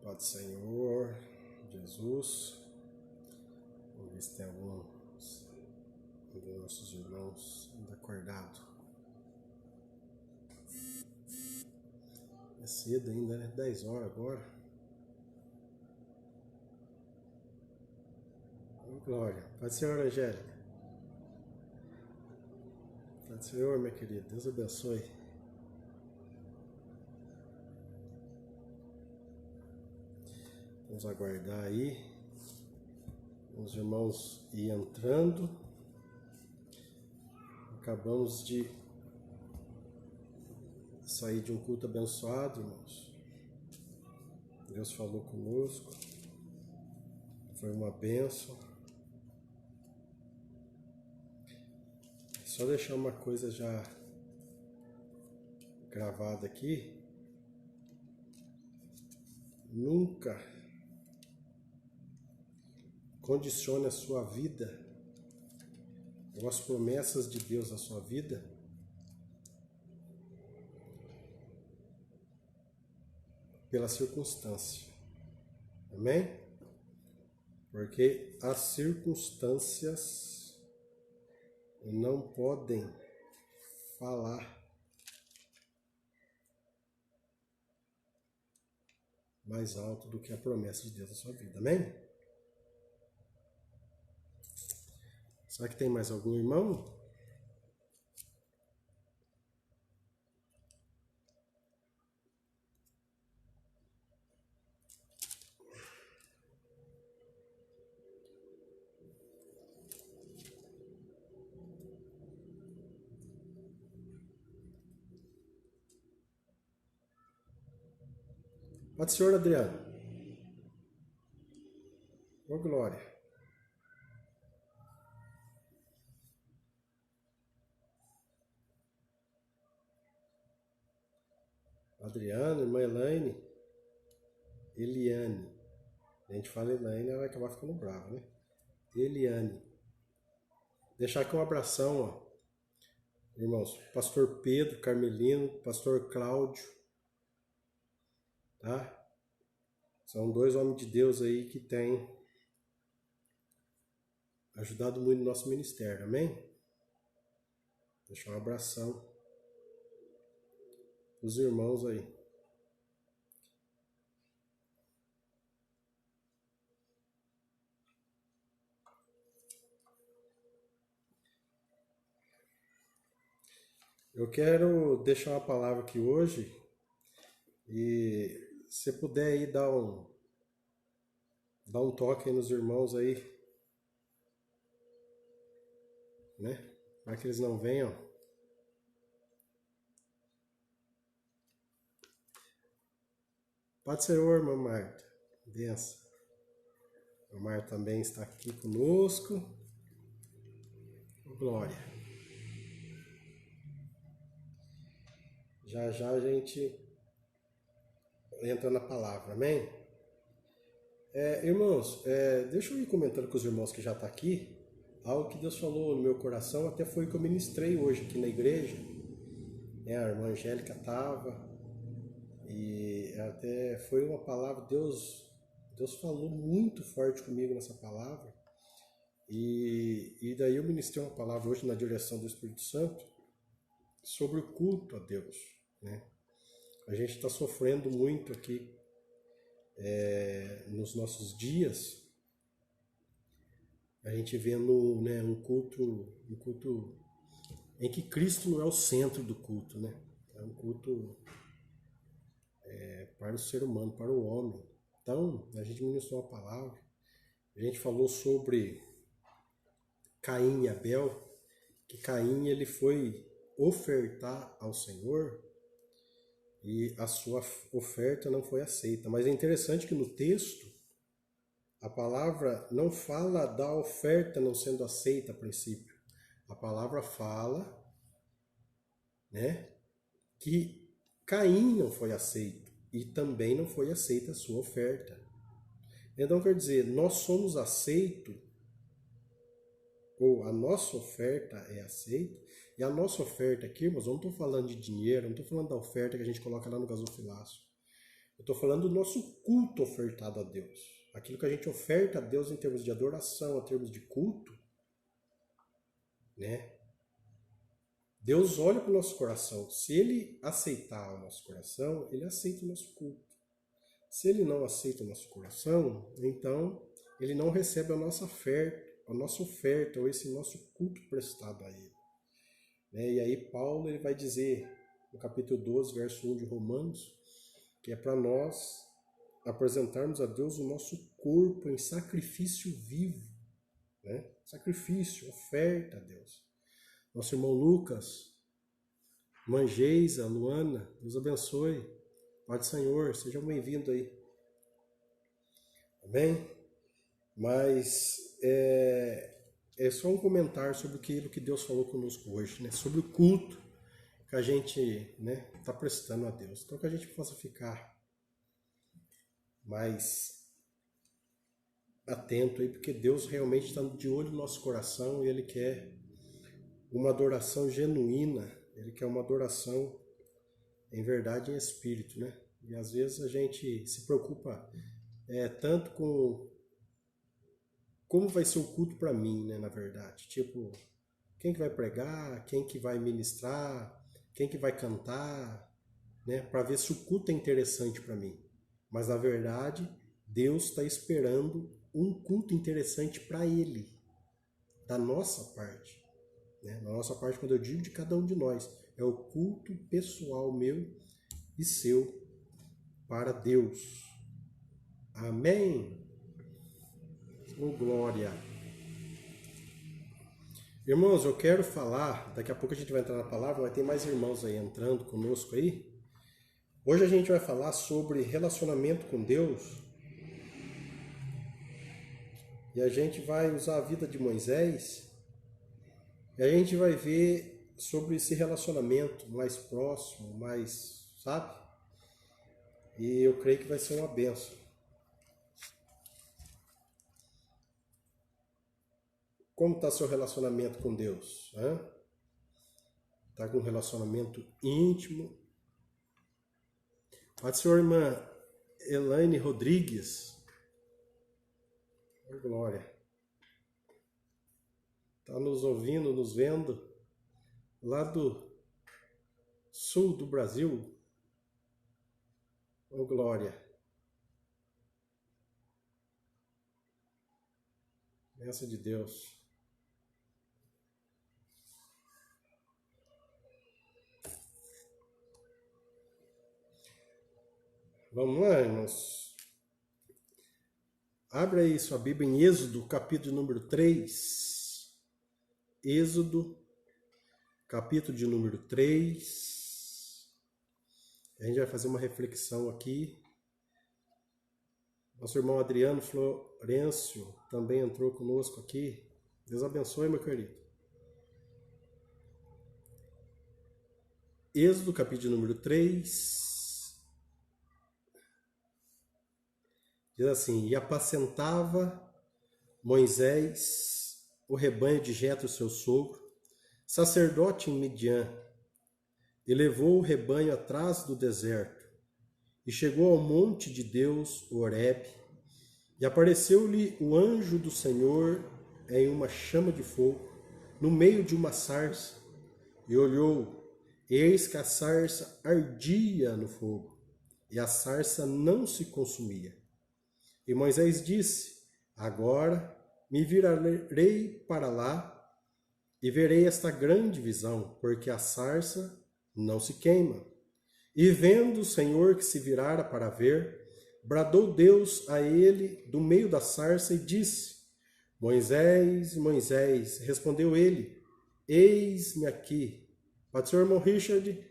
Paz do Senhor, Jesus. Vamos ver se tem alguns dos nossos irmãos ainda acordados. É cedo ainda, né? 10 horas agora. Oh, glória. Paz do Senhor, Angélica. Paz do Senhor, minha querida. Deus abençoe. Vamos aguardar aí. Os irmãos ir entrando. Acabamos de sair de um culto abençoado, irmãos. Deus falou conosco. Foi uma bênção. Só deixar uma coisa já gravada aqui. Nunca condicione a sua vida ou as promessas de Deus na sua vida pela circunstância. Amém? Porque as circunstâncias não podem falar mais alto do que a promessa de Deus na sua vida. Amém? Será que tem mais algum irmão? Pode ser, senhor Adriano. Ô, glória. Adriano, irmã Elaine. Eliane. A gente fala Elaine, ela vai acabar ficando brava, né? Eliane. Deixar aqui um abração, ó. Irmãos, pastor Pedro, Carmelino, pastor Cláudio, tá? São dois homens de Deus aí que têm ajudado muito no nosso ministério, amém? Deixar um abração os irmãos aí. Eu quero deixar uma palavra aqui hoje e se puder aí dar um toque aí nos irmãos aí, né? Para que eles não venham. Pode ser, irmã Marta. Benção. A Marta também está aqui conosco. Glória. Já já a gente entra na palavra, amém? Irmãos, deixa eu ir comentando com os irmãos que já estão aqui. Algo que Deus falou no meu coração, até foi o que eu ministrei hoje aqui na igreja. A irmã Angélica estava, e até foi uma palavra, Deus falou muito forte comigo nessa palavra. E daí eu ministrei uma palavra hoje na direção do Espírito Santo sobre o culto a Deus, né? A gente está sofrendo muito aqui nos nossos dias, a gente vendo, né, um culto em que Cristo não é o centro do culto, né? É um culto para o ser humano, para o homem. Então, a gente ministrou uma palavra, a gente falou sobre Caim e Abel, que Caim ele foi ofertar ao Senhor e a sua oferta não foi aceita. Mas é interessante que no texto a palavra não fala da oferta não sendo aceita a princípio. A palavra fala, né, que Caim não foi aceito e também não foi aceita a sua oferta. Então quer dizer, nós somos aceitos, ou a nossa oferta é aceita, e a nossa oferta aqui, irmãos, eu não estou falando de dinheiro, eu não estou falando da oferta que a gente coloca lá no gasofilácio. Eu estou falando do nosso culto ofertado a Deus. Aquilo que a gente oferta a Deus em termos de adoração, em termos de culto, né? Deus olha para o nosso coração. Se Ele aceitar o nosso coração, Ele aceita o nosso culto. Se Ele não aceita o nosso coração, então Ele não recebe a nossa oferta ou esse nosso culto prestado a Ele. Né? E aí Paulo ele vai dizer, no capítulo 12, verso 1 de Romanos, que é para nós apresentarmos a Deus o nosso corpo em sacrifício vivo. Né? Sacrifício, oferta a Deus. Nosso irmão Lucas, irmã Geisa, Luana, Deus abençoe. Pai do Senhor, sejam bem-vindos aí. Amém? Mas é só um comentário sobre aquilo que Deus falou conosco hoje, né? Sobre o culto que a gente está prestando a Deus. Então que a gente possa ficar mais atento aí, porque Deus realmente está de olho no nosso coração e Ele quer uma adoração genuína, Ele quer uma adoração em verdade e em espírito, né? E às vezes a gente se preocupa tanto com como vai ser o culto para mim, né, na verdade. Tipo, quem que vai pregar, quem que vai ministrar, quem que vai cantar, né, para ver se o culto é interessante para mim. Mas na verdade, Deus está esperando um culto interessante para Ele, da nossa parte. Né? Da nossa parte, quando eu digo de cada um de nós, é o culto pessoal meu e seu para Deus. Amém? Oh, glória! Irmãos, eu quero falar, daqui a pouco a gente vai entrar na palavra, vai ter mais irmãos aí entrando conosco aí. Hoje a gente vai falar sobre relacionamento com Deus. E a gente vai usar a vida de Moisés. E a gente vai ver sobre esse relacionamento mais próximo, mais, sabe? E eu creio que vai ser uma bênção. Como está seu relacionamento com Deus? Está com um relacionamento íntimo? Pode ser a irmã Elaine Rodrigues. Oh, glória. Está nos ouvindo, nos vendo, lá do sul do Brasil. Oh, glória. Bênção de Deus. Vamos lá, irmãos. Abre aí sua Bíblia em Êxodo, capítulo número 3. Êxodo, capítulo de número 3. A gente vai fazer uma reflexão aqui. Nosso irmão Adriano Florencio também entrou conosco aqui. Deus abençoe, meu querido. Êxodo, capítulo número 3. Diz assim: E apacentava Moisés o rebanho de Jetro, seu sogro, sacerdote em Midian, e levou o rebanho atrás do deserto, e chegou ao monte de Deus, Horebe, e apareceu-lhe o anjo do Senhor em uma chama de fogo, no meio de uma sarça, e olhou, eis que a sarça ardia no fogo, e a sarça não se consumia. E Moisés disse: Agora me virarei para lá e verei esta grande visão, porque a sarça não se queima. E vendo o Senhor que se virara para ver, bradou Deus a ele do meio da sarça e disse: Moisés, Moisés. Respondeu ele: Eis-me aqui. Pode ser o irmão Richard,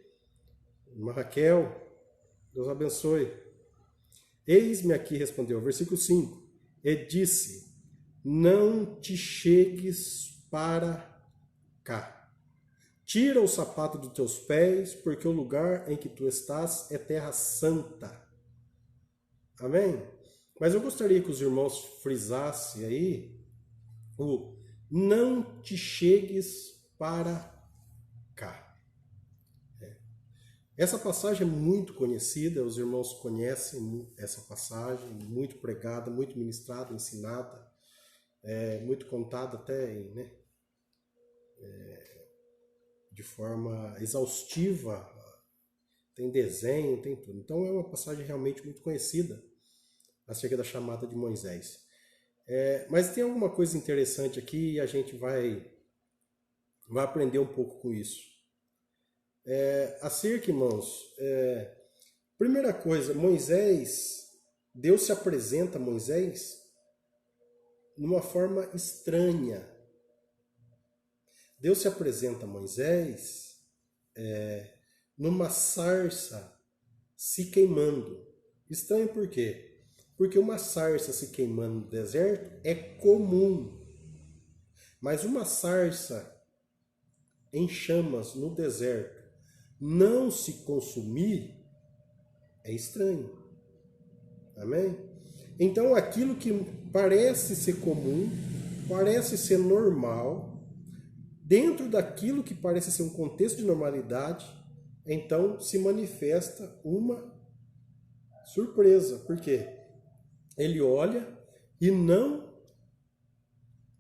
irmã Raquel, Deus abençoe. Eis-me aqui, respondeu, versículo 5, e disse: Não te chegues para cá. Tira o sapato dos teus pés, porque o lugar em que tu estás é terra santa. Amém? Mas eu gostaria que os irmãos frisassem aí o não te chegues para cá. Essa passagem é muito conhecida, os irmãos conhecem essa passagem, muito pregada, muito ministrada, ensinada, muito contada até, né, de forma exaustiva, tem desenho, tem tudo. Então é uma passagem realmente muito conhecida acerca da chamada de Moisés. Mas tem alguma coisa interessante aqui e a gente vai aprender um pouco com isso. Acerca, irmãos, primeira coisa, Deus se apresenta a Moisés numa forma estranha. Deus se apresenta a Moisés numa sarça se queimando. Estranho por quê? Porque uma sarça se queimando no deserto é comum. Mas uma sarça em chamas no deserto não se consumir é estranho. Amém? Então aquilo que parece ser comum, parece ser normal, dentro daquilo que parece ser um contexto de normalidade, então se manifesta uma surpresa. Por quê? Ele olha e não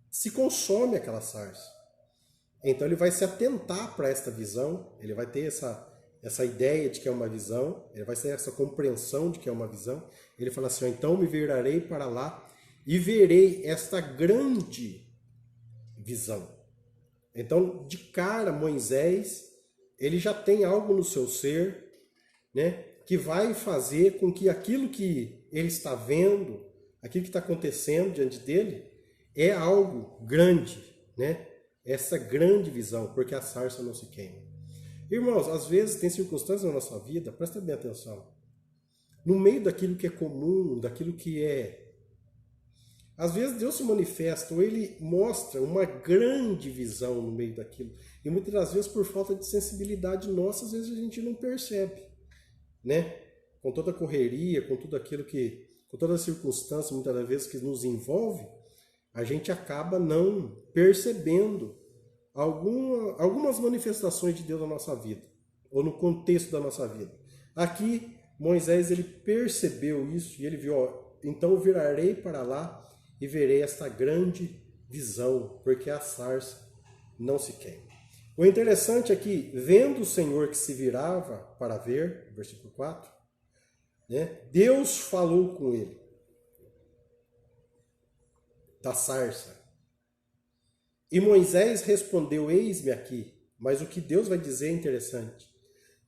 se consome aquela sarça. Então ele vai se atentar para esta visão, ele vai ter essa ideia de que é uma visão, ele vai ter essa compreensão de que é uma visão. Ele fala assim, então me virarei para lá e verei esta grande visão. Então, de cara, Moisés, ele já tem algo no seu ser, né, que vai fazer com que aquilo que ele está vendo, aquilo que está acontecendo diante dele, é algo grande, né? Essa grande visão, porque a sarça não se queima. Irmãos, às vezes tem circunstâncias na nossa vida, presta bem atenção, no meio daquilo que é comum, daquilo que às vezes Deus se manifesta, ou Ele mostra uma grande visão no meio daquilo. E muitas das vezes, por falta de sensibilidade nossa, às vezes a gente não percebe, né? Com toda a correria, com tudo aquilo com toda a circunstância, muitas das vezes, que nos envolve, a gente acaba não percebendo algumas manifestações de Deus na nossa vida, ou no contexto da nossa vida. Aqui, Moisés, ele percebeu isso, e ele viu, então eu virarei para lá e verei esta grande visão, porque a sarça não se queima. O interessante é que, vendo o Senhor que se virava para ver, versículo 4, né, Deus falou com ele da sarça. E Moisés respondeu, eis-me aqui. Mas o que Deus vai dizer é interessante.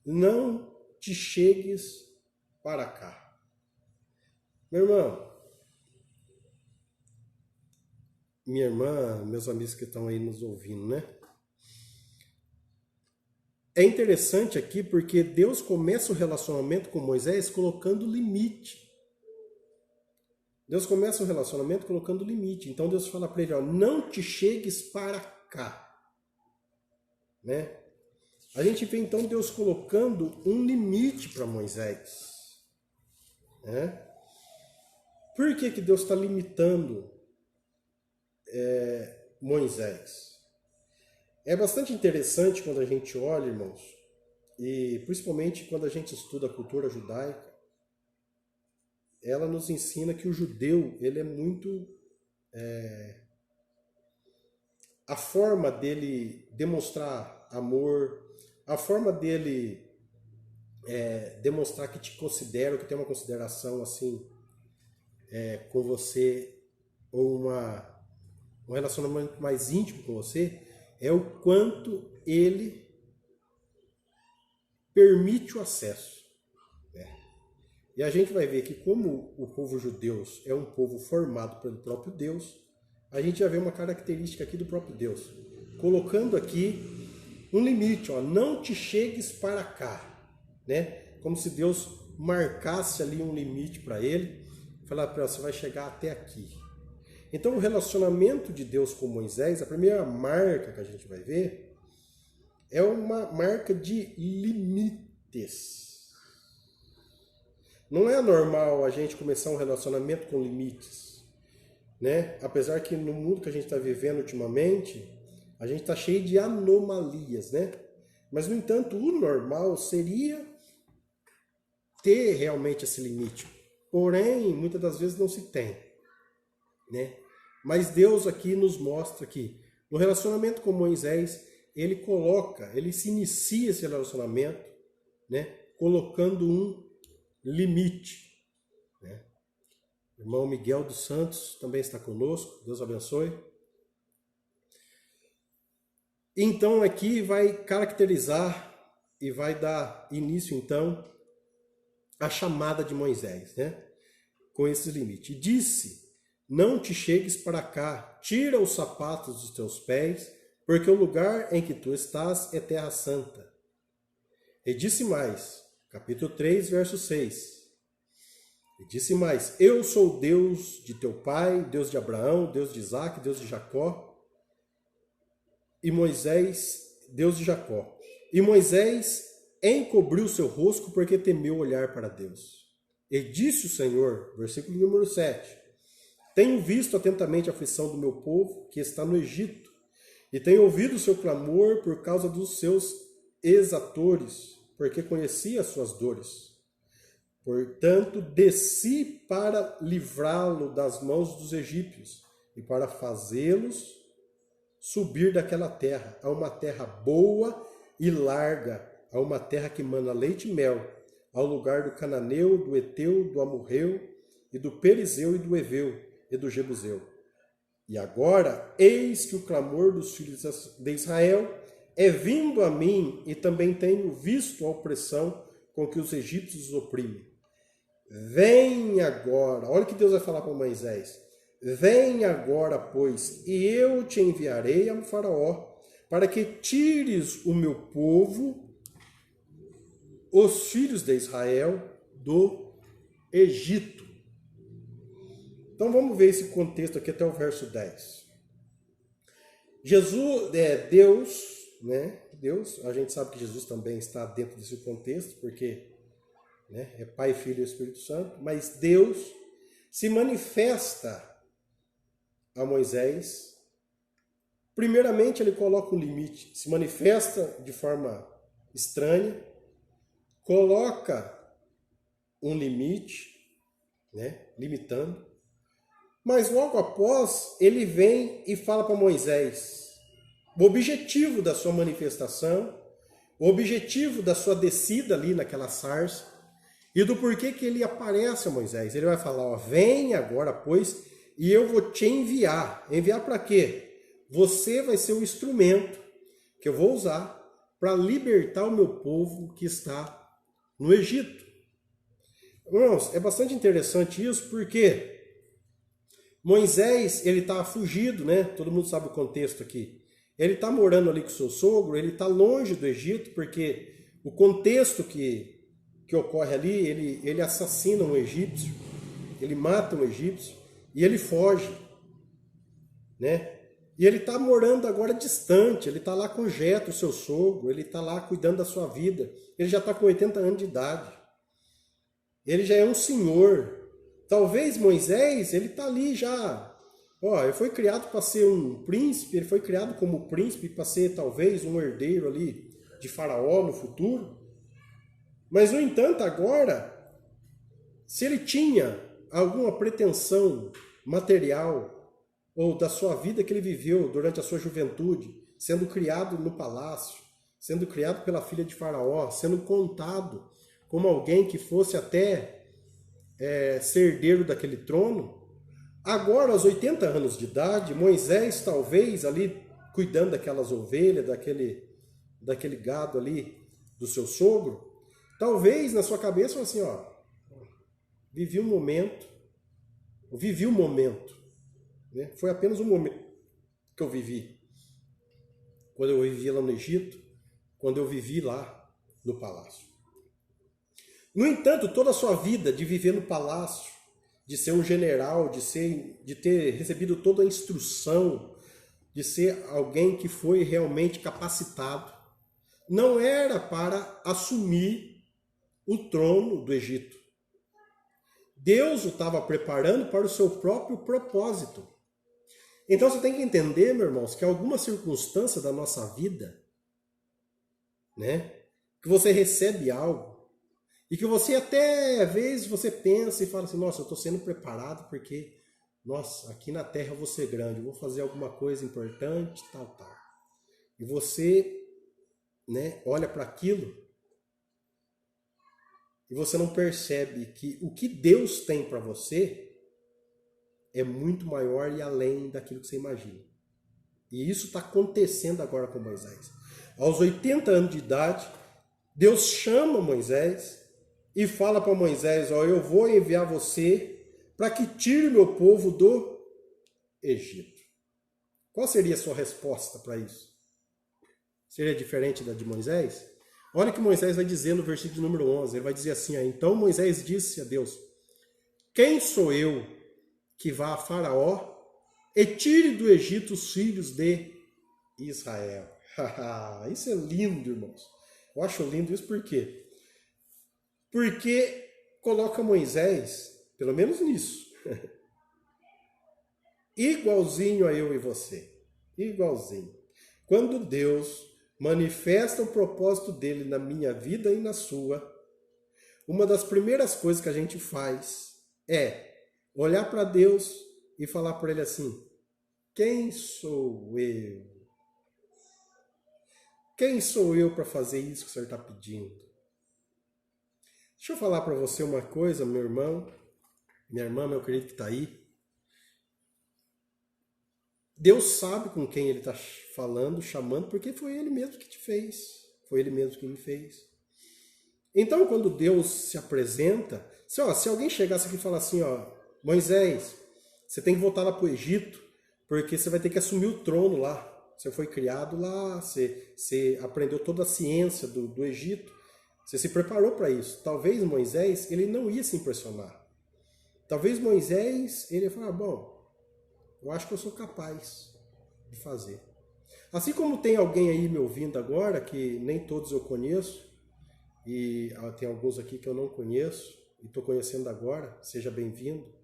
Não te chegues para cá. Meu irmão, minha irmã, meus amigos que estão aí nos ouvindo, né? É interessante aqui porque Deus começa o relacionamento com Moisés colocando limite. Deus começa o relacionamento colocando limite. Então Deus fala para ele, não te chegues para cá. Né? A gente vê então Deus colocando um limite para Moisés. Né? Por que Deus está limitando Moisés? É bastante interessante quando a gente olha, irmãos, e principalmente quando a gente estuda a cultura judaica, ela nos ensina que o judeu, ele é muito... a forma dele demonstrar amor, a forma dele demonstrar que te considera, que tem uma consideração assim com você, ou um relacionamento mais íntimo com você, é o quanto ele permite o acesso. E a gente vai ver que como o povo judeu é um povo formado pelo próprio Deus, a gente já vê uma característica aqui do próprio Deus, colocando aqui um limite, não te chegues para cá, né? Como se Deus marcasse ali um limite para ele, falar para ele, você vai chegar até aqui. Então o relacionamento de Deus com Moisés, a primeira marca que a gente vai ver, é uma marca de limites. Não é normal a gente começar um relacionamento com limites, né? Apesar que no mundo que a gente está vivendo ultimamente, a gente está cheio de anomalias, né? Mas, no entanto, o normal seria ter realmente esse limite. Porém, muitas das vezes não se tem, né? Mas Deus aqui nos mostra que no relacionamento com Moisés, ele se inicia esse relacionamento, né? Colocando um limite, né? O irmão Miguel dos Santos também está conosco, Deus abençoe. Então aqui vai caracterizar e vai dar início então à chamada de Moisés, né? Com esse limite. E disse: não te chegues para cá, tira os sapatos dos teus pés, porque o lugar em que tu estás é terra santa. E disse mais, capítulo 3, verso 6. E disse mais: eu sou Deus de teu pai, Deus de Abraão, Deus de Isaque, Deus de Jacó. E Moisés, Deus de Jacó. E Moisés encobriu seu rosto porque temeu olhar para Deus. E disse o Senhor, versículo número 7, tenho visto atentamente a aflição do meu povo que está no Egito, e tenho ouvido o seu clamor por causa dos seus exatores, porque conheci as suas dores. Portanto, desci para livrá-lo das mãos dos egípcios, e para fazê-los subir daquela terra, a uma terra boa e larga, a uma terra que mana leite e mel, ao lugar do cananeu, do eteu, do amorreu, e do perizeu e do eveu, e do jebuseu. E agora, eis que o clamor dos filhos de Israel é vindo a mim, e também tenho visto a opressão com que os egípcios os oprimem. Vem agora, olha o que Deus vai falar para Moisés. Vem agora, pois, e eu te enviarei a Faraó, para que tires o meu povo, os filhos de Israel, do Egito. Então vamos ver esse contexto aqui até o verso 10. Deus, né? Deus, a gente sabe que Jesus também está dentro desse contexto, porque, né, é Pai, Filho e Espírito Santo, mas Deus se manifesta a Moisés. Primeiramente, ele coloca um limite, se manifesta de forma estranha, coloca um limite, né, limitando, mas logo após ele vem e fala para Moisés o objetivo da sua manifestação, o objetivo da sua descida ali naquela sarça e do porquê que ele aparece a Moisés. Ele vai falar, ó, vem agora, pois, e eu vou te enviar. Enviar para quê? Você vai ser o instrumento que eu vou usar para libertar o meu povo que está no Egito. Irmãos, é bastante interessante isso, porque Moisés, ele está fugido, né? Todo mundo sabe o contexto aqui. Ele está morando ali com seu sogro, ele está longe do Egito, porque o contexto que ocorre ali, ele assassina um egípcio, ele mata um egípcio e ele foge, né? E ele está morando agora distante, ele está lá com Jetro, seu sogro, ele está lá cuidando da sua vida. Ele já está com 80 anos de idade. Ele já é um senhor. Talvez Moisés, ele está ali já. Ó, ele foi criado para ser um príncipe, ele foi criado como príncipe para ser talvez um herdeiro ali de Faraó no futuro. Mas, no entanto, agora, se ele tinha alguma pretensão material ou da sua vida que ele viveu durante a sua juventude, sendo criado no palácio, sendo criado pela filha de Faraó, sendo contado como alguém que fosse até ser herdeiro daquele trono, agora aos 80 anos de idade, Moisés talvez ali cuidando daquelas ovelhas, daquele gado ali do seu sogro, talvez na sua cabeça assim, ó, vivi um momento, né? Foi apenas um momento que eu vivi, quando eu vivi lá no Egito, quando eu vivi lá no palácio. No entanto, toda a sua vida de viver no palácio, de ser um general, de ter recebido toda a instrução, de ser alguém que foi realmente capacitado, não era para assumir o trono do Egito. Deus o estava preparando para o seu próprio propósito. Então você tem que entender, meus irmãos, que alguma circunstância da nossa vida, né, que você recebe algo, E que você até, às vezes, você pensa e fala assim, nossa, eu estou sendo preparado porque, nossa, aqui na Terra eu vou ser grande, eu vou fazer alguma coisa importante, tal, tal. E você, né, olha para aquilo e você não percebe que o que Deus tem para você é muito maior e além daquilo que você imagina. E isso está acontecendo agora com Moisés. Aos 80 anos de idade, Deus chama Moisés e fala para Moisés, ó, eu vou enviar você para que tire meu povo do Egito. Qual seria a sua resposta para isso? Seria diferente da de Moisés? Olha o que Moisés vai dizer no versículo número 11. Ele vai dizer assim, ó, então Moisés disse a Deus, quem sou eu que vá a Faraó e tire do Egito os filhos de Israel? Isso é lindo, irmãos. Eu acho lindo isso por quê? Porque coloca Moisés, pelo menos nisso, igualzinho a eu e você. Igualzinho. Quando Deus manifesta o propósito dele na minha vida e na sua, uma das primeiras coisas que a gente faz é olhar para Deus e falar para ele assim, quem sou eu? Quem sou eu para fazer isso que o Senhor está pedindo? Deixa eu falar para você uma coisa, meu irmão, minha irmã, meu querido que está aí. Deus sabe com quem ele está falando, chamando, porque foi ele mesmo que te fez. Foi ele mesmo que me fez. Então, quando Deus se apresenta, se alguém chegasse aqui e falar assim, ó, Moisés, você tem que voltar lá para o Egito, porque você vai ter que assumir o trono lá. Você foi criado lá, você aprendeu toda a ciência do Egito, você se preparou para isso. Talvez Moisés, ele não ia se impressionar. Talvez Moisés, ele ia falar, bom, eu acho que eu sou capaz de fazer. Assim como tem alguém aí me ouvindo agora, que nem todos eu conheço, e tem alguns aqui que eu não conheço, e estou conhecendo agora, seja bem-vindo.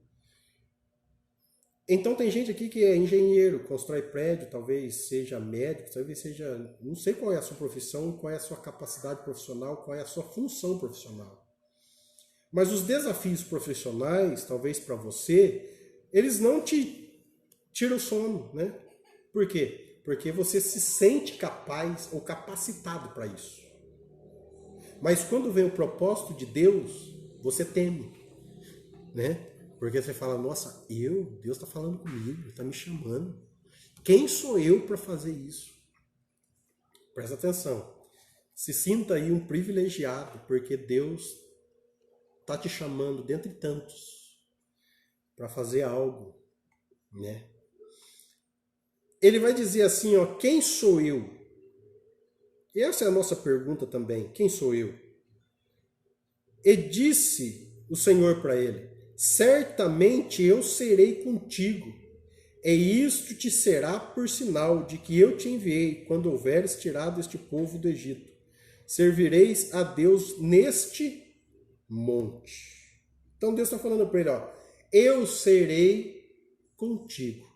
Então tem gente aqui que é engenheiro, constrói prédio, talvez seja médico, talvez seja... Não sei qual é a sua profissão, qual é a sua capacidade profissional, qual é a sua função profissional. Mas os desafios profissionais, talvez para você, eles não te tira o sono, né? Por quê? Porque você se sente capaz ou capacitado para isso. Mas quando vem o propósito de Deus, você teme, né? Porque você fala, nossa, Deus está falando comigo, Ele está me chamando. Quem sou eu para fazer isso? Presta atenção. Se sinta aí um privilegiado, porque Deus está te chamando dentre tantos para fazer algo, né? Ele vai dizer assim, ó, quem sou eu? E essa é a nossa pergunta também, quem sou eu? E disse o Senhor para ele, certamente eu serei contigo, e isto te será por sinal de que eu te enviei quando houveres tirado este povo do Egito. Servireis a Deus neste monte. Então Deus está falando para ele, ó, eu serei contigo.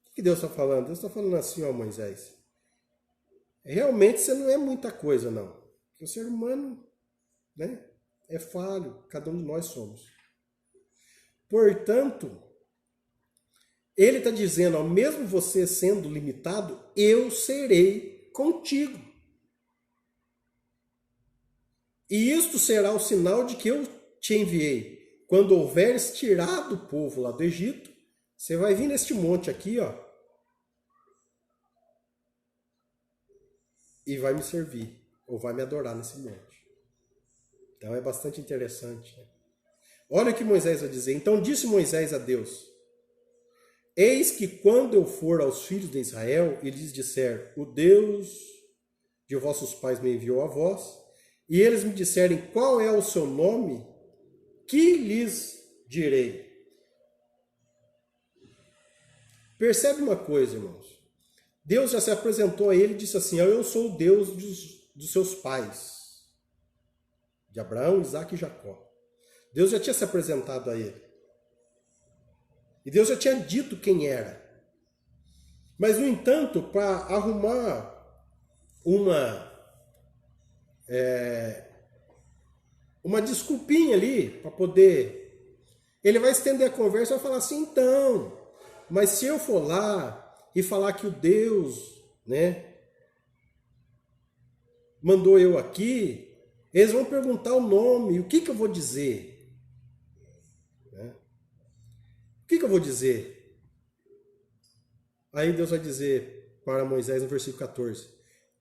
O que Deus está falando? Deus está falando assim, ó, Moisés. Realmente você não é muita coisa, não. Porque o ser humano, né, é falho, cada um de nós somos. Portanto, ele está dizendo, ó, mesmo você sendo limitado, eu serei contigo. E isto será o sinal de que eu te enviei. Quando houveres tirado o povo lá do Egito, você vai vir neste monte aqui, ó, e vai me servir, ou vai me adorar nesse monte. Então é bastante interessante, né? Olha o que Moisés vai dizer. Então disse Moisés a Deus, eis que quando eu for aos filhos de Israel e lhes disser, o Deus de vossos pais me enviou a vós, e eles me disserem qual é o seu nome, que lhes direi? Percebe uma coisa, irmãos. Deus já se apresentou a ele e disse assim, eu sou o Deus dos seus pais, de Abraão, Isaque e Jacó. Deus já tinha se apresentado a ele. E Deus já tinha dito quem era. Mas, no entanto, para arrumar uma uma desculpinha ali para poder. Ele vai estender a conversa e vai falar assim, então, mas se eu for lá e falar que o Deus, né, mandou eu aqui, eles vão perguntar o nome, o que eu vou dizer? Né? O que eu vou dizer? Aí Deus vai dizer para Moisés no versículo 14: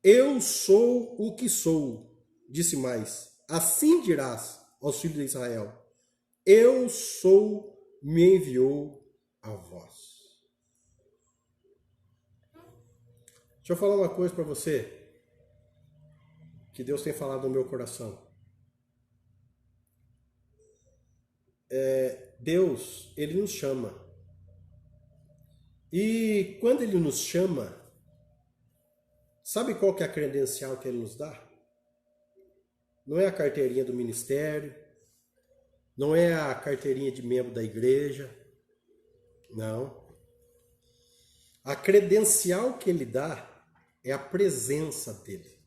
Eu sou o que sou, disse mais, assim dirás aos filhos de Israel, eu sou, me enviou a vós. Deixa eu falar uma coisa para você, que Deus tem falado no meu coração. Deus, Ele nos chama. E quando Ele nos chama, sabe qual que é a credencial que Ele nos dá? Não é a carteirinha do ministério, não é a carteirinha de membro da igreja, não. A credencial que Ele dá é a presença dEle.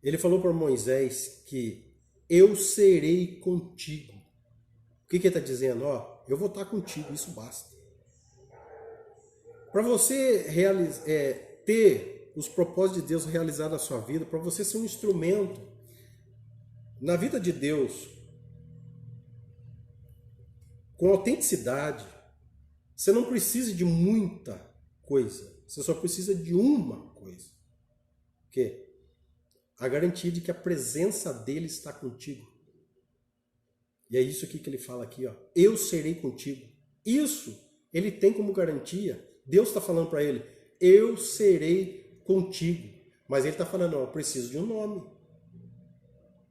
Ele falou para Moisés que eu serei contigo. O que ele está dizendo? Ó, eu vou estar contigo, isso basta. Para você ter os propósitos de Deus realizados na sua vida, para você ser um instrumento na vida de Deus, com autenticidade, você não precisa de muita coisa, você só precisa de uma coisa. O quê? A garantia de que a presença dele está contigo. E é isso aqui que ele fala aqui, ó. Eu serei contigo. Isso ele tem como garantia. Deus está falando para ele, eu serei contigo. Mas ele está falando, ó, eu preciso de um nome.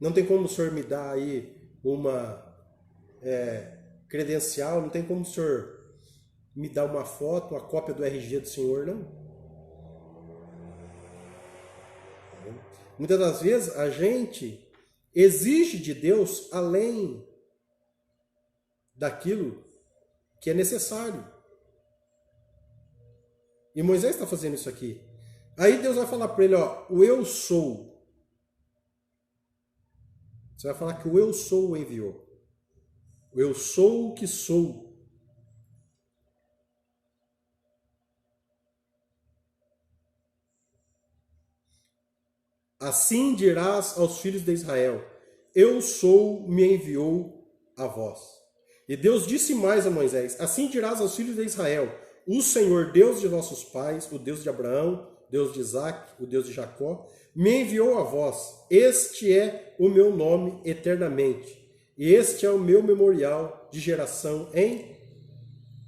Não tem como o senhor me dar aí uma credencial, não tem como o senhor me dar uma foto, uma cópia do RG do senhor, não. Muitas das vezes a gente exige de Deus além daquilo que é necessário. E Moisés está fazendo isso aqui. Aí Deus vai falar para ele, ó, o eu sou. Você vai falar que o eu sou o enviou. O eu sou o que sou. Assim dirás aos filhos de Israel, eu sou, me enviou a vós. E Deus disse mais a Moisés, assim dirás aos filhos de Israel, o Senhor, Deus de nossos pais, o Deus de Abraão, Deus de Isaac, o Deus de Jacó, me enviou a vós. Este é o meu nome eternamente. E este é o meu memorial de geração em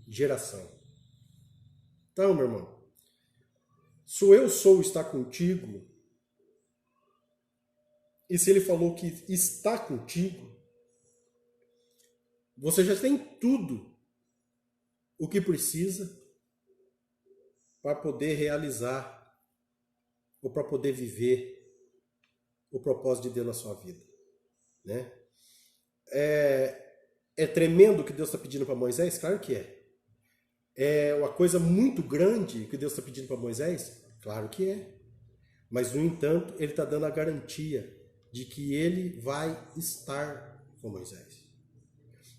geração. Então, meu irmão, se o eu sou está contigo, e se ele falou que está contigo, você já tem tudo o que precisa para poder realizar ou para poder viver o propósito de Deus na sua vida, né? É tremendo o que Deus está pedindo para Moisés? Claro que é. É uma coisa muito grande que Deus está pedindo para Moisés? Claro que é. Mas, no entanto, ele está dando a garantia de que ele vai estar com Moisés.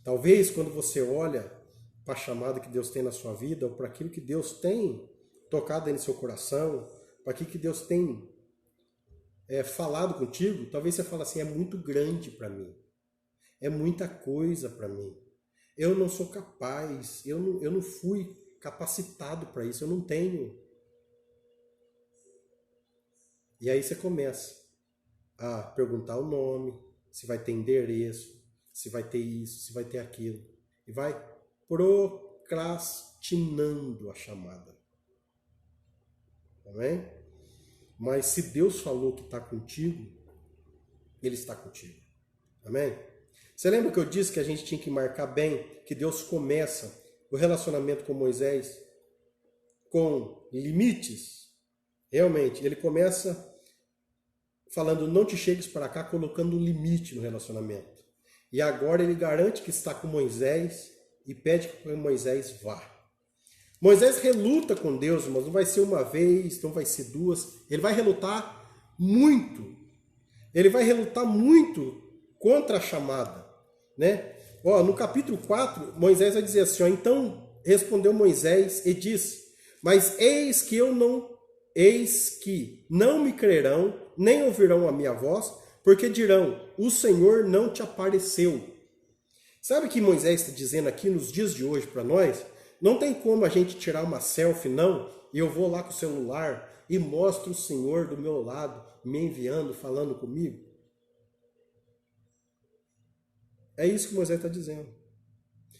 Talvez quando você olha para a chamada que Deus tem na sua vida, ou para aquilo que Deus tem tocado aí no seu coração, para aquilo que Deus tem falado contigo, talvez você fale assim, é muito grande para mim. É muita coisa para mim. Eu não sou capaz, eu não fui capacitado para isso, eu não tenho. E aí você começa a perguntar o nome, se vai ter endereço, se vai ter isso, se vai ter aquilo. E vai procrastinando a chamada. Amém? Mas se Deus falou que está contigo, Ele está contigo. Amém? Você lembra que eu disse que a gente tinha que marcar bem que Deus começa o relacionamento com Moisés com limites? Realmente, Ele começa falando, não te chegues para cá, colocando um limite no relacionamento. E agora ele garante que está com Moisés e pede que Moisés vá. Moisés reluta com Deus, mas não vai ser uma vez, não vai ser duas. Ele vai relutar muito. Ele vai relutar muito contra a chamada, né? Ó, no capítulo 4, Moisés vai dizer assim, ó, então respondeu Moisés e disse, mas eis que não me crerão, nem ouvirão a minha voz, porque dirão, o Senhor não te apareceu. Sabe o que Moisés está dizendo aqui nos dias de hoje para nós? Não tem como a gente tirar uma selfie, não, e eu vou lá com o celular e mostro o Senhor do meu lado, me enviando, falando comigo. É isso que Moisés está dizendo.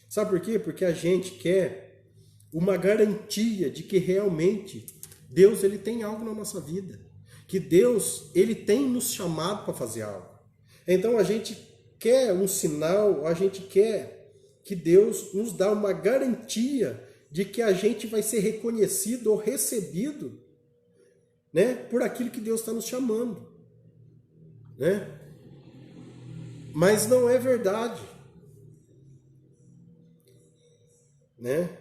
Sabe por quê? Porque a gente quer uma garantia de que realmente Deus ele tem algo na nossa vida. Que Deus ele tem nos chamado para fazer algo. Então a gente quer um sinal, a gente quer que Deus nos dá uma garantia de que a gente vai ser reconhecido ou recebido, né, por aquilo que Deus está nos chamando, né? Mas não é verdade, né?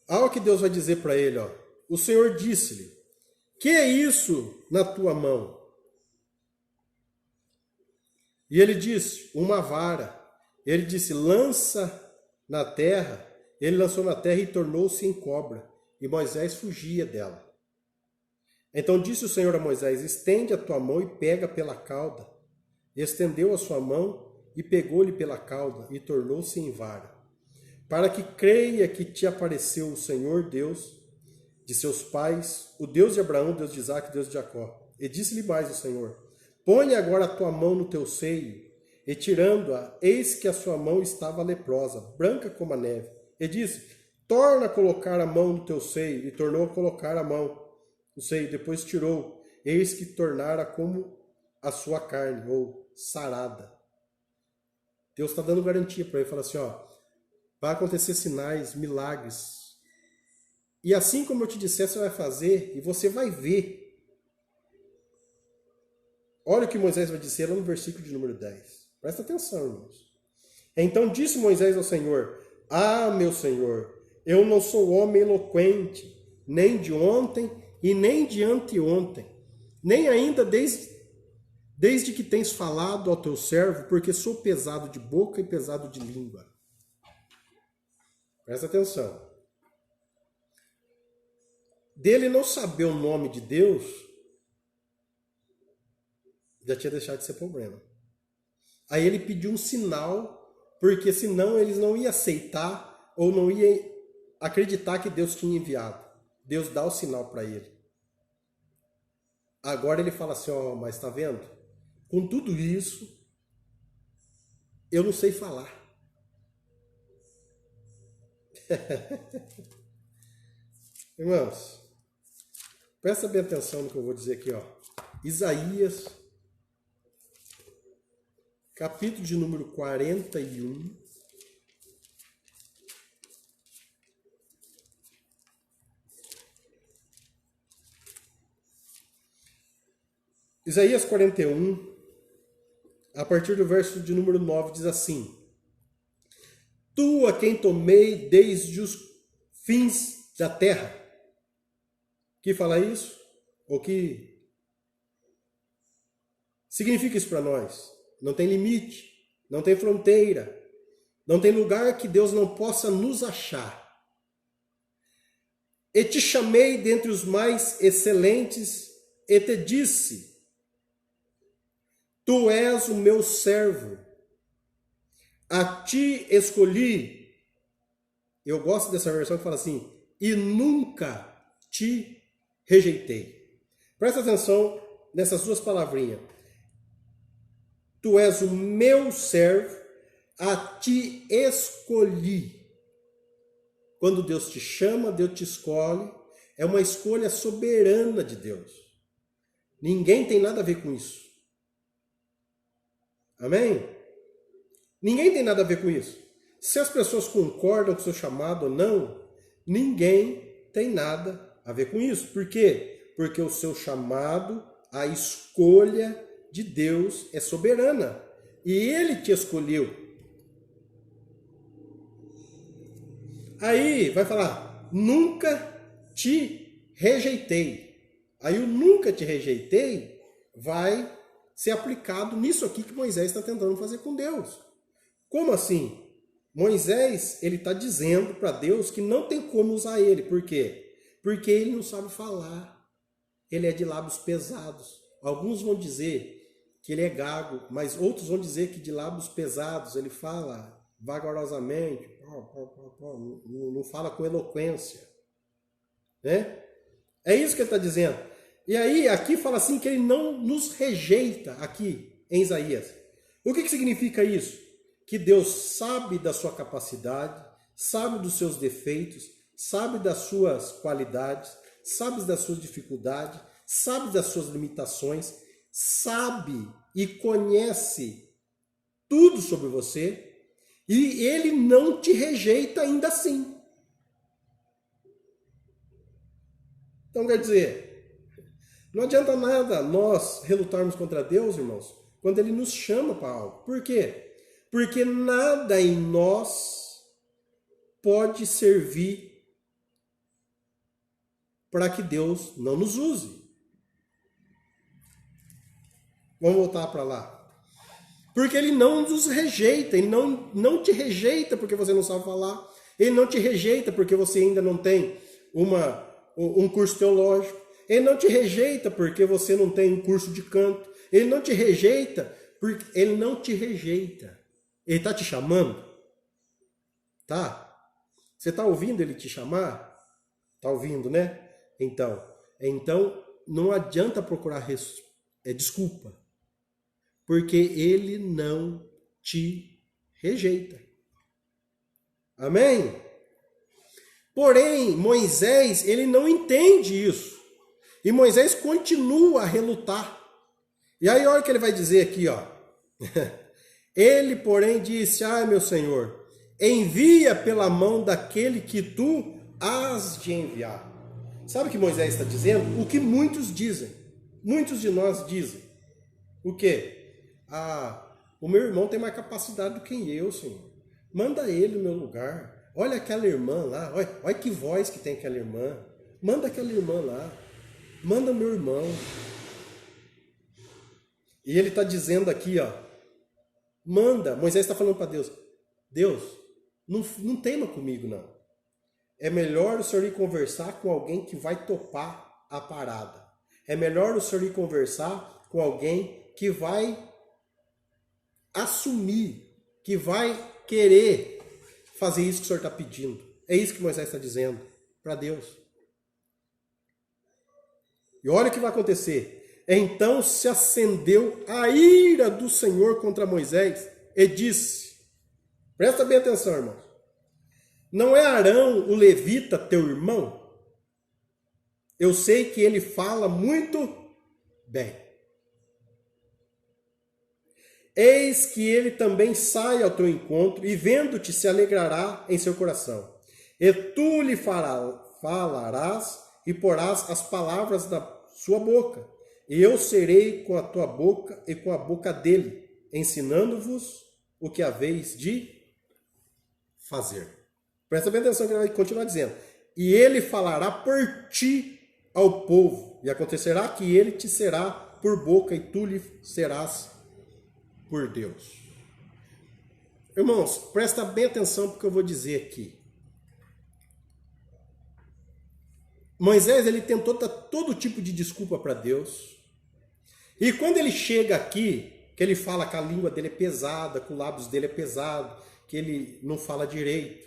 Olha o que Deus vai dizer para ele, ó. O Senhor disse-lhe, que é isso na tua mão? E ele disse, uma vara. Ele disse, lança na terra. Ele lançou na terra e tornou-se em cobra. E Moisés fugia dela. Então disse o Senhor a Moisés, estende a tua mão e pega pela cauda. Estendeu a sua mão e pegou-lhe pela cauda e tornou-se em vara. Para que creia que te apareceu o Senhor Deus de seus pais, o Deus de Abraão, Deus de Isaque, Deus de Jacó. E disse-lhe mais o Senhor, põe agora a tua mão no teu seio, e tirando-a, eis que a sua mão estava leprosa, branca como a neve. E disse, torna a colocar a mão no teu seio, e tornou a colocar a mão no seio, depois tirou, eis que tornara como a sua carne, ou sarada. Deus está dando garantia para ele, fala assim, ó, vai acontecer sinais, milagres, e assim como eu te disser, você vai fazer e você vai ver. Olha o que Moisés vai dizer lá no versículo de número 10. Presta atenção, irmãos. Então disse Moisés ao Senhor, ah, meu Senhor, eu não sou homem eloquente, nem de ontem e nem de anteontem, nem ainda desde que tens falado ao teu servo, porque sou pesado de boca e pesado de língua. Presta atenção. Dele não saber o nome de Deus, já tinha deixado de ser problema. Aí ele pediu um sinal, porque senão eles não iam aceitar ou não iam acreditar que Deus tinha enviado. Deus dá o sinal para ele. Agora ele fala assim, ó, mas tá vendo? Com tudo isso, eu não sei falar. Irmãos, presta bem atenção no que eu vou dizer aqui, ó. Isaías, capítulo de número 41. Isaías 41, a partir do verso de número 9, diz assim: Tu a quem tomei desde os fins da terra. Que fala isso? O que significa isso para nós? Não tem limite, não tem fronteira, não tem lugar que Deus não possa nos achar. E te chamei dentre os mais excelentes e te disse: Tu és o meu servo, a ti escolhi. Eu gosto dessa versão que fala assim: e nunca te rejeitei. Presta atenção nessas duas palavrinhas. Tu és o meu servo, a ti escolhi. Quando Deus te chama, Deus te escolhe, é uma escolha soberana de Deus. Ninguém tem nada a ver com isso. Amém? Ninguém tem nada a ver com isso. Se as pessoas concordam com o seu chamado ou não, ninguém tem nada a ver com isso. Por quê? Porque o seu chamado, a escolha de Deus é soberana. E Ele te escolheu. Aí vai falar, nunca te rejeitei. Aí o nunca te rejeitei vai ser aplicado nisso aqui que Moisés está tentando fazer com Deus. Como assim? Moisés, ele está dizendo para Deus que não tem como usar ele. Por quê? Porque ele não sabe falar. Ele é de lábios pesados. Alguns vão dizer que ele é gago, mas outros vão dizer que de lábios pesados ele fala vagarosamente, não fala com eloquência. Né? É isso que ele está dizendo. E aí, aqui fala assim que ele não nos rejeita, aqui em Isaías. O que significa isso? Que Deus sabe da sua capacidade, sabe dos seus defeitos, sabe das suas qualidades, sabe das suas dificuldades, sabe das suas limitações, sabe e conhece tudo sobre você, e ele não te rejeita ainda assim. Então quer dizer, não adianta nada nós relutarmos contra Deus, irmãos, quando ele nos chama para algo. Por quê? Porque nada em nós pode servir para que Deus não nos use. Vamos voltar para lá. Porque ele não nos rejeita, ele não te rejeita porque você não sabe falar, ele não te rejeita porque você ainda não tem um curso teológico, ele não te rejeita porque você não tem um curso de canto, ele não te rejeita porque ele não te rejeita. Ele está te chamando? Tá? Você está ouvindo ele te chamar? Está ouvindo, né? Então não adianta procurar desculpa. Porque ele não te rejeita. Amém? Porém, Moisés, ele não entende isso. E Moisés continua a relutar. E aí olha o que ele vai dizer aqui, ó. Ele, porém, disse: meu Senhor, envia pela mão daquele que tu has de enviar. Sabe o que Moisés está dizendo? O que muitos dizem. Muitos de nós dizem. O quê? O meu irmão tem mais capacidade do que eu, Senhor. Manda ele no meu lugar. Olha aquela irmã lá. Olha que voz que tem aquela irmã. Manda aquela irmã lá. Manda o meu irmão. E ele está dizendo aqui, ó. Manda. Moisés está falando para Deus. Deus, não teima comigo, não. É melhor o Senhor ir conversar com alguém que vai topar a parada. É melhor o Senhor ir conversar com alguém que vai assumir, que vai querer fazer isso que o Senhor está pedindo. É isso que Moisés está dizendo para Deus. E olha o que vai acontecer. Então se acendeu a ira do Senhor contra Moisés e disse, presta bem atenção, irmãos, não é Arão o levita teu irmão? Eu sei que ele fala muito bem. Eis que ele também sai ao teu encontro e vendo-te se alegrará em seu coração. E tu lhe falarás e porás as palavras da sua boca. E eu serei com a tua boca e com a boca dele, ensinando-vos o que haveis de fazer. Presta bem atenção que ele vai continuar dizendo. E ele falará por ti ao povo. E acontecerá que ele te será por boca e tu lhe serás por Deus. Irmãos, presta bem atenção porque eu vou dizer aqui. Moisés, ele tentou dar todo tipo de desculpa para Deus. E quando ele chega aqui, que ele fala que a língua dele é pesada, que os lábios dele é pesado, que ele não fala direito.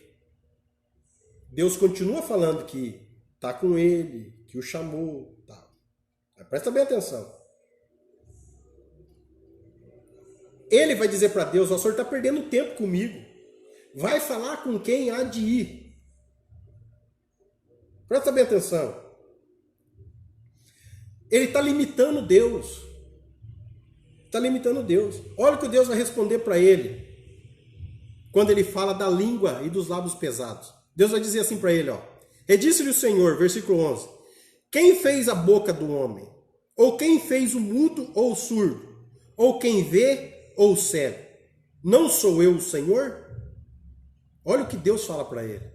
Deus continua falando que está com ele, que o chamou. Tá. Presta bem atenção. Ele vai dizer para Deus, o Senhor está perdendo tempo comigo. Vai falar com quem há de ir. Presta bem atenção. Ele está limitando Deus. Está limitando Deus. Olha o que Deus vai responder para ele. Quando ele fala da língua e dos lábios pesados. Deus vai dizer assim para ele, ó. E disse-lhe o Senhor, versículo 11. Quem fez a boca do homem? Ou quem fez o mudo ou o surdo? Ou quem vê ou cego? Não sou eu o Senhor? Olha o que Deus fala para ele.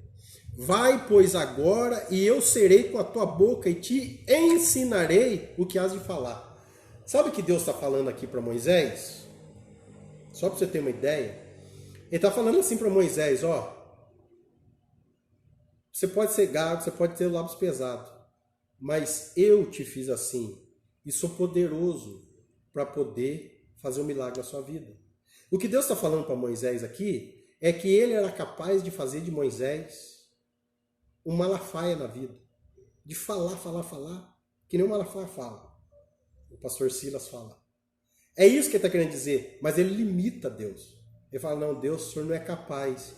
Vai, pois, agora, e eu serei com a tua boca e te ensinarei o que has de falar. Sabe o que Deus está falando aqui para Moisés? Só para você ter uma ideia. Ele está falando assim para Moisés, ó. Você pode ser gago, você pode ter lábios pesados, mas eu te fiz assim e sou poderoso para poder fazer um milagre na sua vida. O que Deus está falando para Moisés aqui é que ele era capaz de fazer de Moisés um Malafaia na vida. De falar, que nem o Malafaia fala. O pastor Silas fala. É isso que ele está querendo dizer, mas ele limita Deus. Ele fala, não, Deus, o Senhor não é capaz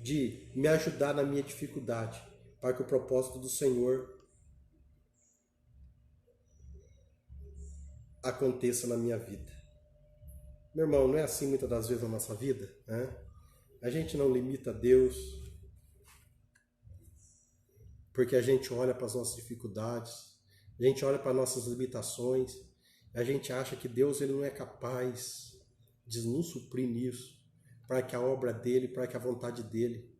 de me ajudar na minha dificuldade, para que o propósito do Senhor aconteça na minha vida. Meu irmão, não é assim muitas das vezes na nossa vida? Né? A gente não limita Deus porque a gente olha para as nossas dificuldades, a gente olha para nossas limitações, a gente acha que Deus ele não é capaz de nos suprir nisso, para que a obra dele, para que a vontade dele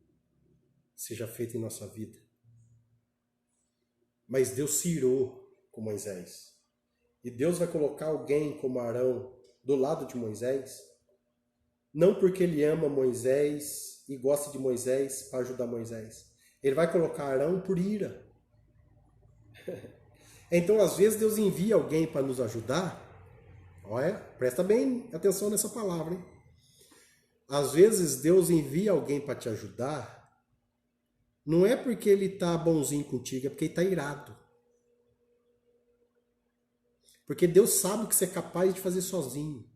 seja feita em nossa vida. Mas Deus se irou com Moisés. E Deus vai colocar alguém como Arão do lado de Moisés, não porque ele ama Moisés e gosta de Moisés para ajudar Moisés. Ele vai colocar Arão por ira. Então, às vezes, Deus envia alguém para nos ajudar. Olha, presta bem atenção nessa palavra, hein? Às vezes, Deus envia alguém para te ajudar, não é porque ele está bonzinho contigo, é porque ele está irado. Porque Deus sabe o que você é capaz de fazer sozinho.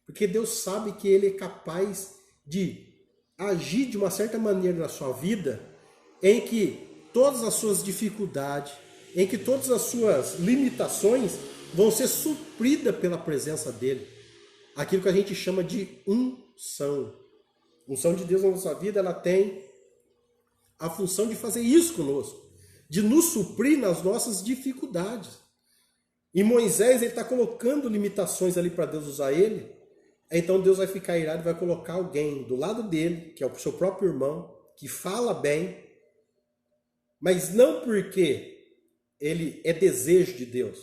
Porque Deus sabe que ele é capaz de agir de uma certa maneira na sua vida, em que todas as suas dificuldades, em que todas as suas limitações vão ser supridas pela presença dele. Aquilo que a gente chama de unção. Unção de Deus na nossa vida, ela tem a função de fazer isso conosco, de nos suprir nas nossas dificuldades. E Moisés, ele está colocando limitações ali para Deus usar ele. Então Deus vai ficar irado e vai colocar alguém do lado dele, que é o seu próprio irmão, que fala bem, mas não porque ele é desejo de Deus,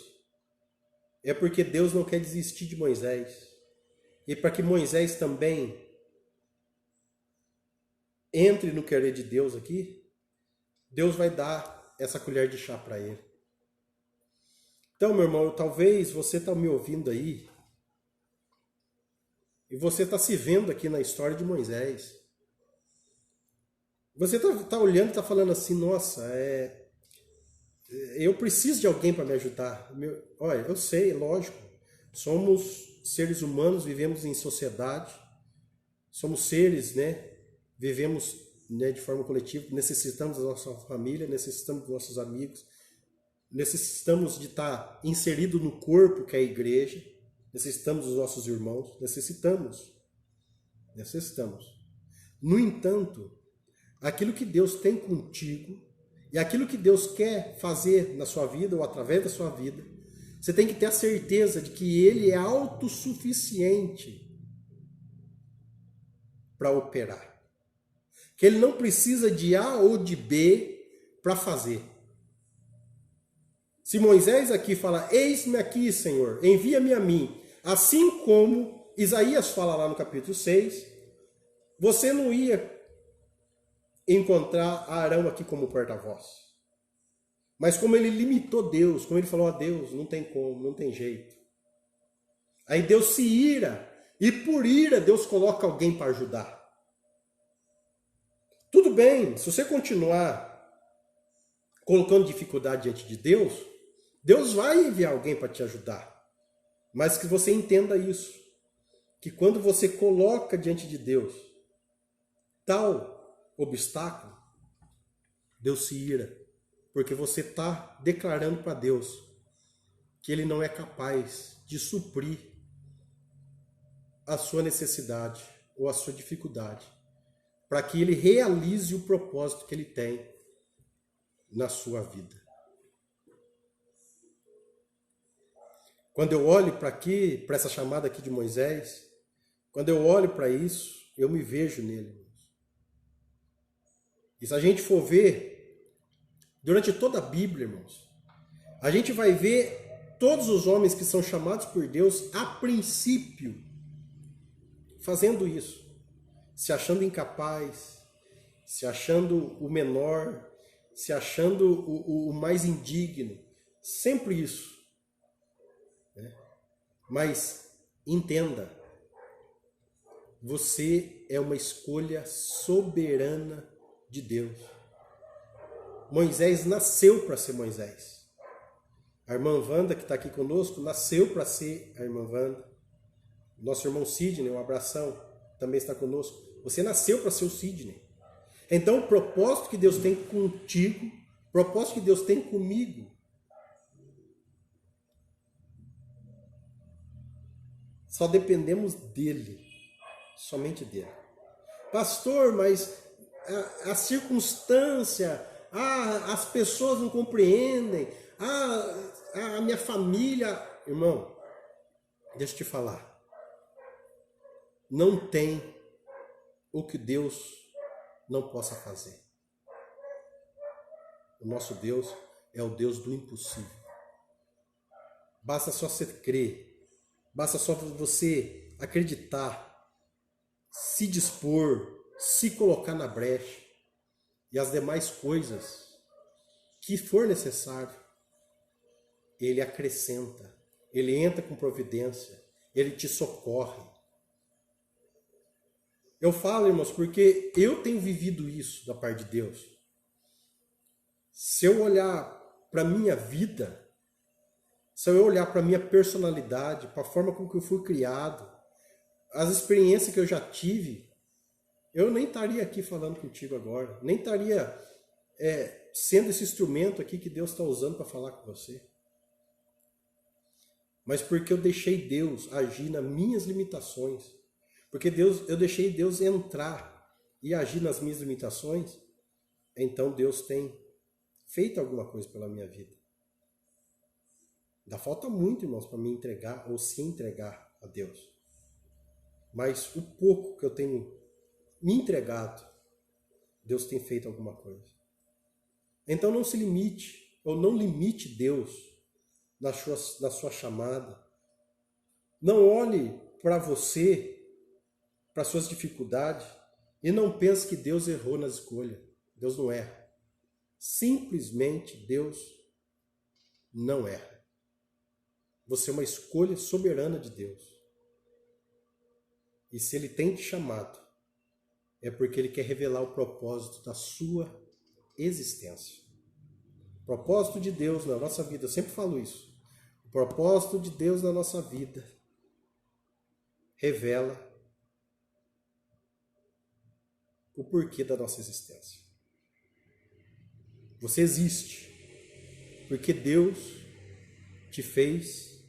é porque Deus não quer desistir de Moisés. E para que Moisés também entre no querer de Deus aqui, Deus vai dar essa colher de chá para ele. Então, meu irmão, talvez você está me ouvindo aí, e você está se vendo aqui na história de Moisés. Você está olhando e está falando assim, nossa, eu preciso de alguém para me ajudar. Olha, eu sei, lógico, somos seres humanos, vivemos em sociedade, somos seres, né, vivemos, né, de forma coletiva, necessitamos da nossa família, necessitamos dos nossos amigos, necessitamos de estar inserido no corpo que é a igreja, necessitamos dos nossos irmãos, necessitamos. No entanto, aquilo que Deus tem contigo e aquilo que Deus quer fazer na sua vida ou através da sua vida, você tem que ter a certeza de que Ele é autossuficiente para operar. Que Ele não precisa de A ou de B para fazer. Se Moisés aqui fala, eis-me aqui, Senhor, envia-me a mim, assim como Isaías fala lá no capítulo 6, você não ia encontrar Arão aqui como porta-voz. Mas como ele limitou Deus, como ele falou a Deus, não tem como, não tem jeito. Aí Deus se ira, e por ira Deus coloca alguém para ajudar. Tudo bem, se você continuar colocando dificuldade diante de Deus, Deus vai enviar alguém para te ajudar. Mas que você entenda isso, que quando você coloca diante de Deus tal obstáculo, Deus se ira, porque você está declarando para Deus que Ele não é capaz de suprir a sua necessidade ou a sua dificuldade, para que Ele realize o propósito que Ele tem na sua vida. Quando eu olho para aqui, para essa chamada aqui de Moisés, quando eu olho para isso, eu me vejo nele. E se a gente for ver, durante toda a Bíblia, irmãos, a gente vai ver todos os homens que são chamados por Deus, a princípio, fazendo isso, se achando incapaz, se achando o menor, se achando o mais indigno, sempre isso. Né? Mas entenda, você é uma escolha soberana de Deus. Moisés nasceu para ser Moisés. A irmã Wanda, que está aqui conosco, nasceu para ser a irmã Wanda. Nosso irmão Sidney, um abração, também está conosco. Você nasceu para ser o Sidney. Então, o propósito que Deus tem contigo, o propósito que Deus tem comigo, só dependemos dele, somente dele. Pastor, mas a circunstância, as pessoas não compreendem, a minha família... Irmão, deixa eu te falar. Não tem o que Deus não possa fazer. O nosso Deus é o Deus do impossível. Basta só você crer, basta só você acreditar, se dispor, se colocar na brecha e as demais coisas que for necessário, ele acrescenta, ele entra com providência, ele te socorre. Eu falo, irmãos, porque eu tenho vivido isso da parte de Deus. Se eu olhar para a minha vida, se eu olhar para a minha personalidade, para a forma como que eu fui criado, as experiências que eu já tive, eu nem estaria aqui falando contigo agora, nem estaria sendo esse instrumento aqui que Deus está usando para falar com você. Mas porque eu deixei Deus agir nas minhas limitações, porque eu deixei Deus entrar e agir nas minhas limitações, então Deus tem feito alguma coisa pela minha vida. Ainda falta muito, irmãos, para me entregar ou se entregar a Deus. Mas o pouco que eu tenho me entregado, Deus tem feito alguma coisa. Então não se limite, ou não limite Deus na sua chamada. Não olhe para você, para suas dificuldades, e não pense que Deus errou na escolha. Deus não erra. Simplesmente Deus não erra. Você é uma escolha soberana de Deus. E se Ele tem te chamado, é porque Ele quer revelar o propósito da sua existência. O propósito de Deus na nossa vida, eu sempre falo isso. O propósito de Deus na nossa vida revela o porquê da nossa existência. Você existe porque Deus te fez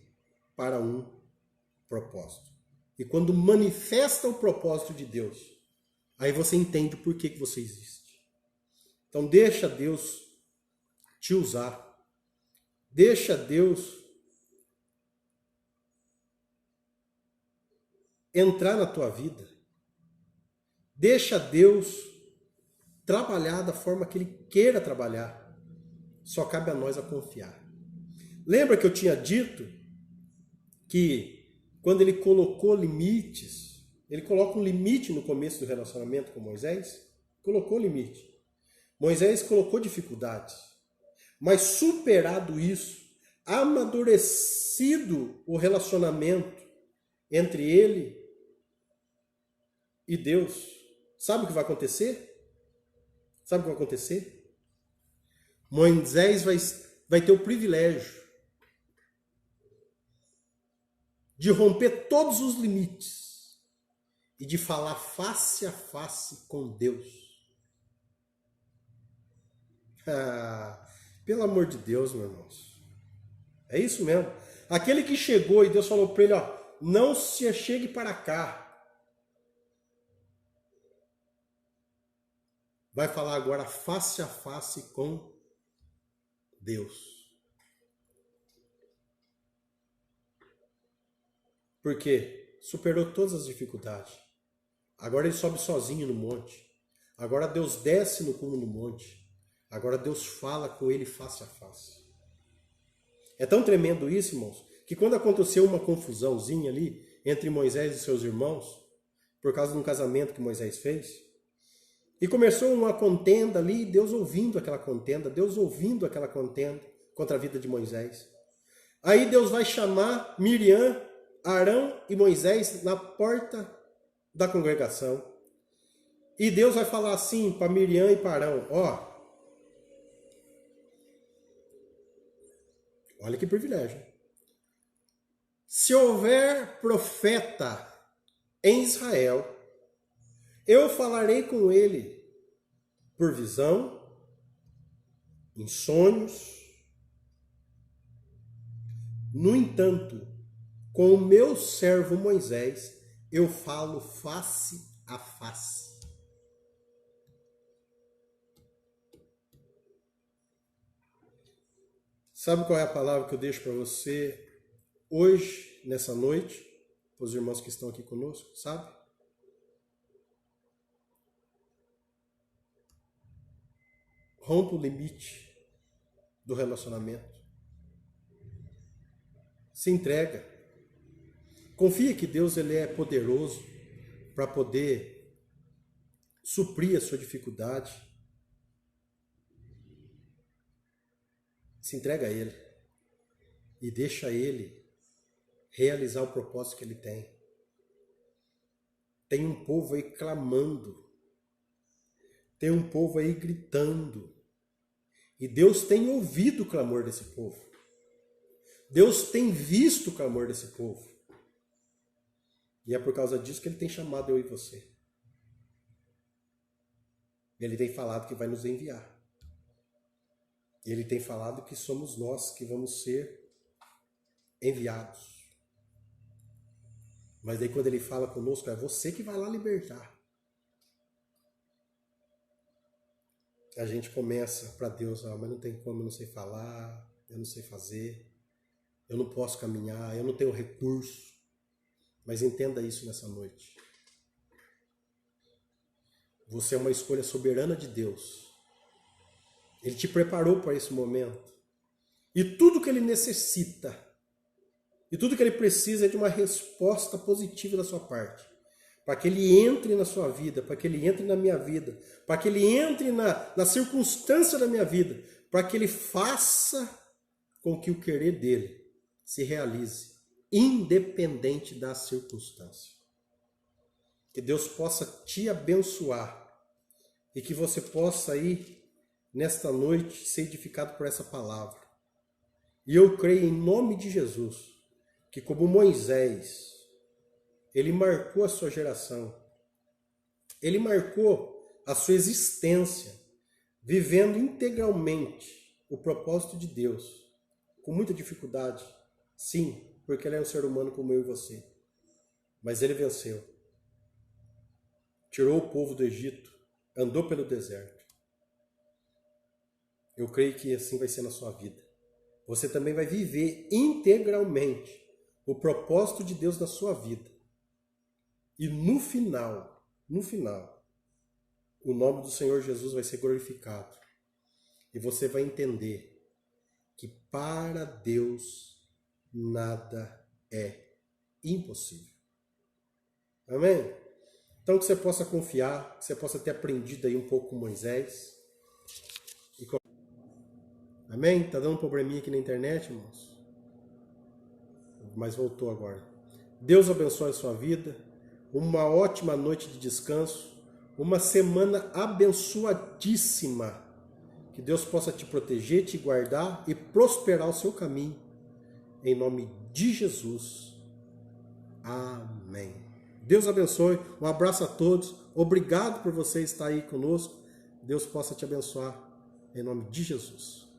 para um propósito. E quando manifesta o propósito de Deus, aí você entende o porquê que você existe. Então deixa Deus te usar. Deixa Deus entrar na tua vida. Deixa Deus trabalhar da forma que Ele queira trabalhar. Só cabe a nós a confiar. Lembra que eu tinha dito que quando Ele colocou limites, Ele coloca um limite no começo do relacionamento com Moisés? Colocou limite. Moisés colocou dificuldades. Mas superado isso, amadurecido o relacionamento entre ele e Deus, sabe o que vai acontecer? Sabe o que vai acontecer? Moisés vai ter o privilégio de romper todos os limites e de falar face a face com Deus. Pelo amor de Deus, meus irmãos. É isso mesmo. Aquele que chegou e Deus falou para ele, não se chegue para cá. Vai falar agora face a face com Deus. Porque superou todas as dificuldades. Agora ele sobe sozinho no monte. Agora Deus desce no cume do monte. Agora Deus fala com ele face a face. É tão tremendo isso, irmãos, que quando aconteceu uma confusãozinha ali entre Moisés e seus irmãos, por causa de um casamento que Moisés fez, e começou uma contenda ali, Deus ouvindo aquela contenda contra a vida de Moisés. Aí Deus vai chamar Miriam, Arão e Moisés na porta da congregação. E Deus vai falar assim para Miriam e para Arão, olha que privilégio. Se houver profeta em Israel, eu falarei com ele por visão, em sonhos. No entanto, com o meu servo Moisés, eu falo face a face. Sabe qual é a palavra que eu deixo para você hoje, nessa noite, para os irmãos que estão aqui conosco, sabe? Rompa o limite do relacionamento. Se entrega. Confia que Deus ele é poderoso para poder suprir a sua dificuldade. Se entrega a Ele e deixa Ele realizar o propósito que Ele tem. Tem um povo aí clamando. Tem um povo aí gritando. E Deus tem ouvido o clamor desse povo. Deus tem visto o clamor desse povo. E é por causa disso que Ele tem chamado eu e você. Ele tem falado que vai nos enviar. Ele tem falado que somos nós que vamos ser enviados. Mas daí quando Ele fala conosco, é você que vai lá libertar. A gente começa para Deus, mas não tem como, eu não sei falar, eu não sei fazer, eu não posso caminhar, eu não tenho recurso. Mas entenda isso nessa noite. Você é uma escolha soberana de Deus. Ele te preparou para esse momento. E tudo que Ele necessita, e tudo que Ele precisa é de uma resposta positiva da sua parte. Para que Ele entre na sua vida, para que Ele entre na minha vida, para que Ele entre na circunstância da minha vida, para que Ele faça com que o querer dEle se realize, independente da circunstância. Que Deus possa te abençoar e que você possa ir nesta noite ser edificado por essa palavra. E eu creio em nome de Jesus que como Moisés, ele marcou a sua geração, ele marcou a sua existência, vivendo integralmente o propósito de Deus, com muita dificuldade, sim, porque ele é um ser humano como eu e você, mas ele venceu, tirou o povo do Egito, andou pelo deserto. Eu creio que assim vai ser na sua vida. Você também vai viver integralmente o propósito de Deus na sua vida. E no final, o nome do Senhor Jesus vai ser glorificado. E você vai entender que para Deus nada é impossível. Amém? Então que você possa confiar, que você possa ter aprendido aí um pouco com Moisés. Amém? Tá dando um probleminha aqui na internet, irmãos? Mas voltou agora. Deus abençoe a sua vida. Uma ótima noite de descanso. Uma semana abençoadíssima. Que Deus possa te proteger, te guardar e prosperar o seu caminho. Em nome de Jesus. Amém. Deus abençoe. Um abraço a todos. Obrigado por você estar aí conosco. Deus possa te abençoar. Em nome de Jesus.